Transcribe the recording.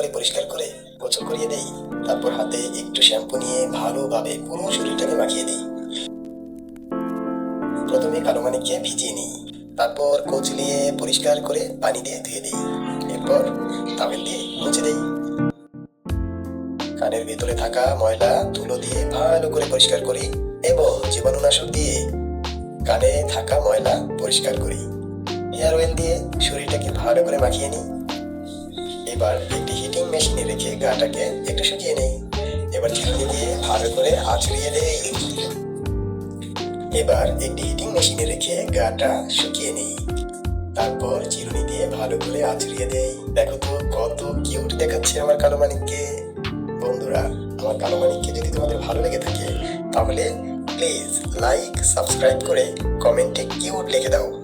করে পরিষ্কার করে গোসল করিয়ে দেই। তারপর হাতে একটু শ্যাম্পু নিয়ে ভালোভাবে পুরো শরীরটাকে মাখিয়ে দিই। প্রথমে কালো মানিককে ভিজিয়ে নিই, তারপর কচলিয়ে পরিষ্কার করে পানি দিয়ে ধুয়ে দিই। এরপর টাওয়েল দিয়ে মুছে দিই। কানের ভেতরে থাকা ময়লা তুলো দিয়ে ভালো করে পরিষ্কার করি এবং জীবাণুনাশক দিয়ে কানে থাকা ময়লা পরিষ্কার করি। হেয়ার অয়েল দিয়ে শরীরটাকে ভালো করে মাখিয়ে নিই। এবার একটি হিটিং মেশিনে রেখে গাটাকে একটু শুকিয়ে নেই। এবার চিরুনি দিয়ে ভালো করে আঁচড়িয়ে দেই। এবার একটি হিটিং মেশিনে রেখে গাটা শুকিয়ে নেই। তারপর চিরুনি দিয়ে ভালো করে আঁচড়িয়ে দেই। দেখো তো কত কিউট দেখাচ্ছে আমার কালো মানিককে। বন্ধুরা, আমার কালো মানিককে যদি তোমাদের ভালো লেগে থাকে তাহলে প্লিজ লাইক সাবস্ক্রাইব করে কমেন্টে কিউট লিখে দাও।